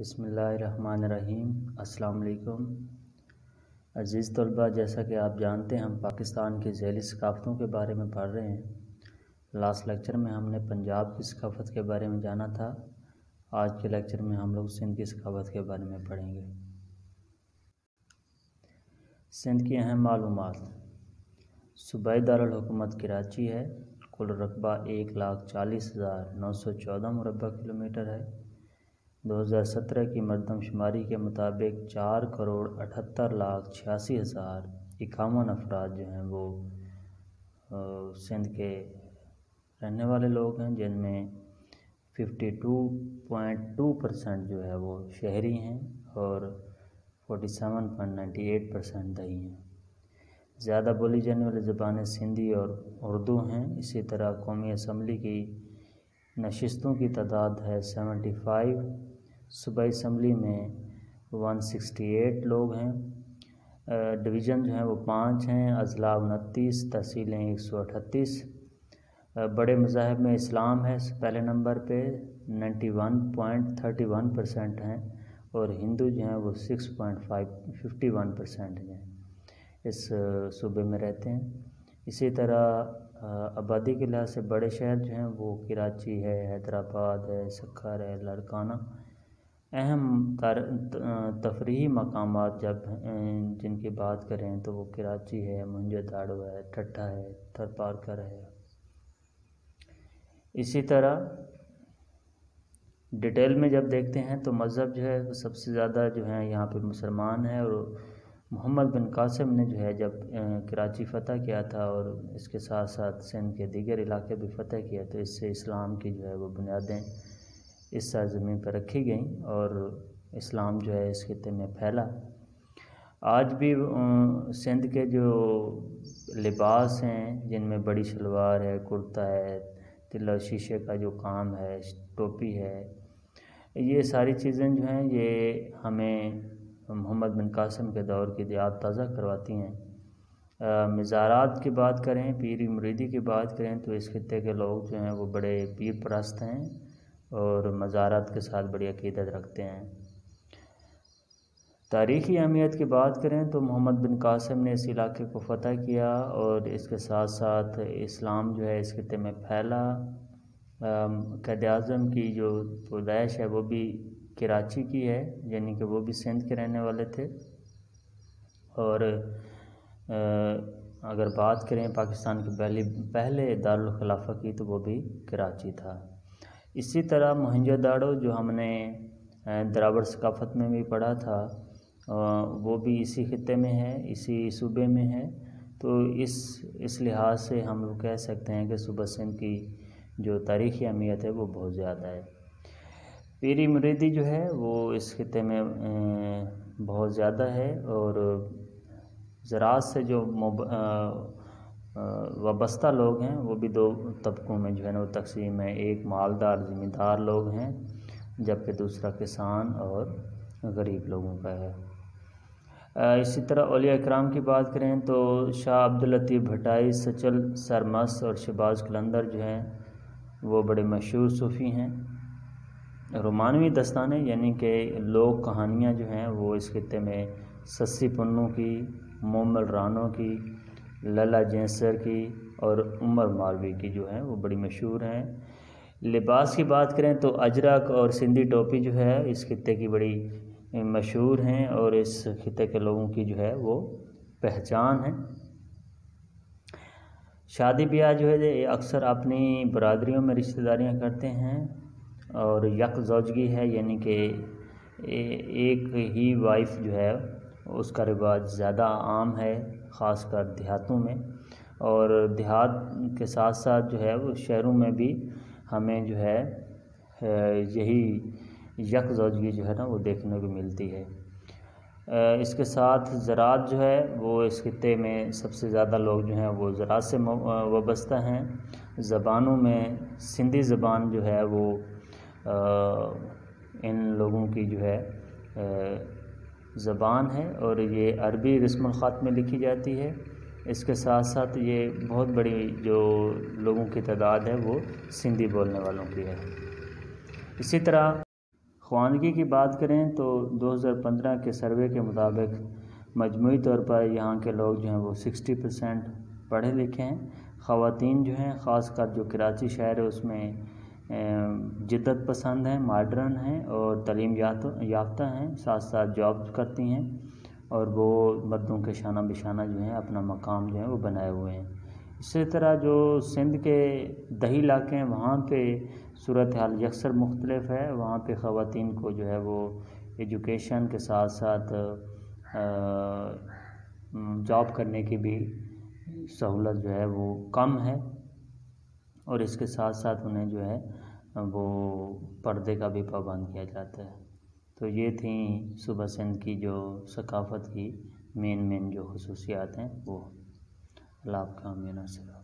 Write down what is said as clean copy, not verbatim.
بسم اللہ الرحمن الرحیم۔ السلام علیکم عزیز طلباء، جیسا کہ آپ جانتے ہیں ہم پاکستان کی ذیلی ثقافتوں کے بارے میں پڑھ رہے ہیں۔ لاسٹ لیکچر میں ہم نے پنجاب کی ثقافت کے بارے میں جانا تھا۔ آج کے لیکچر میں ہم لوگ سندھ کی ثقافت کے بارے میں پڑھیں گے۔ سندھ کی اہم معلومات: صوبائی دارالحکومت کراچی ہے۔ کل رقبہ 1,40,914 مربع کلومیٹر ہے۔ 2017 کی مردم شماری کے مطابق 4,78,86,051 افراد جو ہیں وہ سندھ کے رہنے والے لوگ ہیں، جن میں 52.2% جو ہے وہ شہری ہیں اور 47.98% دیہی ہیں۔ زیادہ بولی جانے والی زبانیں سندھی اور اردو ہیں۔ اسی طرح قومی اسمبلی کی نشستوں کی تعداد ہے 75۔ صوبائی اسمبلی میں 168 لوگ ہیں۔ ڈویژن جو ہیں وہ 5 ہیں، اضلاع 29، تحصیلیں 138۔ بڑے مذاہب میں اسلام ہے پہلے نمبر پہ 91.31% ہیں، اور ہندو جو ہیں وہ 6.51% ہیں اس صوبے میں رہتے ہیں۔ اسی طرح آبادی کے لحاظ سے بڑے شہر جو ہیں وہ کراچی ہے، حیدرآباد ہے، سکھر ہے، لاڑکانہ۔ اہم تفریحی مقامات جن کی بات کریں تو وہ کراچی ہے، موہنجو داڑو ہے، ٹھٹھہ ہے، تھرپارکر ہے۔ اسی طرح ڈیٹیل میں جب دیکھتے ہیں تو مذہب جو ہے وہ سب سے زیادہ جو ہے یہاں پہ مسلمان ہیں، اور محمد بن قاسم نے جو ہے جب کراچی فتح کیا تھا اور اس کے ساتھ ساتھ سندھ کے دیگر علاقے بھی فتح کیا، تو اس سے اسلام کی جو ہے وہ بنیادیں اس سرزمین پر رکھی گئیں اور اسلام جو ہے اس خطے میں پھیلا۔ آج بھی سندھ کے جو لباس ہیں جن میں بڑی شلوار ہے، کرتا ہے، تلا شیشے کا جو کام ہے، ٹوپی ہے، یہ ساری چیزیں جو ہیں یہ ہمیں محمد بن قاسم کے دور کی یاد تازہ کرواتی ہیں۔ مزارات کی بات کریں، پیری مریدی کی بات کریں تو اس خطے کے لوگ جو ہیں وہ بڑے پیر پرست ہیں اور مزارات کے ساتھ بڑی عقیدت رکھتے ہیں۔ تاریخی اہمیت کی بات کریں تو محمد بن قاسم نے اس علاقے کو فتح کیا اور اس کے ساتھ ساتھ اسلام جو ہے اس خطے میں پھیلا۔ قائد اعظم کی جو پیدائش ہے وہ بھی کراچی کی ہے، یعنی کہ وہ بھی سندھ کے رہنے والے تھے، اور اگر بات کریں پاکستان کے پہلے دارالخلافہ کی تو وہ بھی کراچی تھا۔ اسی طرح موہنجو داڑو جو ہم نے دراوڑ ثقافت میں بھی پڑھا تھا، وہ بھی اسی خطے میں ہے، اسی صوبے میں ہے، تو اس لحاظ سے ہم لوگ کہہ سکتے ہیں کہ صوبہ سندھ کی جو تاریخی اہمیت ہے وہ بہت زیادہ ہے۔ پیری مریدی جو ہے وہ اس خطے میں بہت زیادہ ہے، اور زراعت سے جو وابستہ لوگ ہیں وہ بھی 2 طبقوں میں جو ہے نا وہ تقسیم ہے۔ ایک مالدار زمیندار لوگ ہیں، جبکہ دوسرا کسان اور غریب لوگوں کا ہے۔ اسی طرح اولیاء اکرام کی بات کریں تو شاہ عبداللطیف بھٹائی، سچل سرمست اور شہباز قلندر جو ہیں وہ بڑے مشہور صوفی ہیں۔ رومانوی داستانیں یعنی کہ لوک کہانیاں جو ہیں وہ اس خطے میں سسی پنوں کی، مومل رانوں کی، للا جینسر کی اور عمر مالوی کی جو ہیں وہ بڑی مشہور ہیں۔ لباس کی بات کریں تو اجرک اور سندھی ٹوپی جو ہے اس خطے کی بڑی مشہور ہیں اور اس خطے کے لوگوں کی جو ہے وہ پہچان ہے۔ شادی بیاہ جو ہے اکثر اپنی برادریوں میں رشتہ داریاں کرتے ہیں، اور یک زوجگی ہے یعنی کہ ایک ہی وائف جو ہے اس کا رواج زیادہ عام ہے، خاص کر دیہاتوں میں، اور دیہات کے ساتھ ساتھ جو ہے وہ شہروں میں بھی ہمیں جو ہے یہی یک زوجگی جو ہے نا وہ دیکھنے کو ملتی ہے۔ اس کے ساتھ زراعت جو ہے وہ اس خطے میں سب سے زیادہ لوگ جو ہیں وہ زراعت سے وابستہ ہیں۔ زبانوں میں سندھی زبان جو ہے وہ ان لوگوں کی جو ہے زبان ہے، اور یہ عربی رسم الخط میں لکھی جاتی ہے۔ اس کے ساتھ ساتھ یہ بہت بڑی جو لوگوں کی تعداد ہے وہ سندھی بولنے والوں کی ہے۔ اسی طرح خواندگی کی بات کریں تو 2015 کے سروے کے مطابق مجموعی طور پر یہاں کے لوگ جو ہیں وہ 60% پڑھے لکھے ہیں. خواتین جو ہیں خاص کر جو کراچی شہر ہے اس میں جدت پسند ہیں، ماڈرن ہیں اور تعلیم یافتہ ہیں، ساتھ ساتھ جاب کرتی ہیں اور وہ مردوں کے شانہ بشانہ جو ہیں اپنا مقام جو ہے وہ بنائے ہوئے ہیں. اسی طرح جو سندھ کے دیہی علاقے ہیں وہاں پہ صورتحال یکسر مختلف ہے. وہاں پہ خواتین کو جو ہے وہ ایجوکیشن کے ساتھ ساتھ جاب کرنے کی بھی سہولت جو ہے وہ کم ہے اور اس کے ساتھ ساتھ انہیں جو ہے وہ پردے کا بھی پابند کیا جاتا ہے. تو یہ تھیں صوبہ سندھ کی جو ثقافت کی مین جو خصوصیات ہیں وہ. اللہ آپ کا امین ناصر.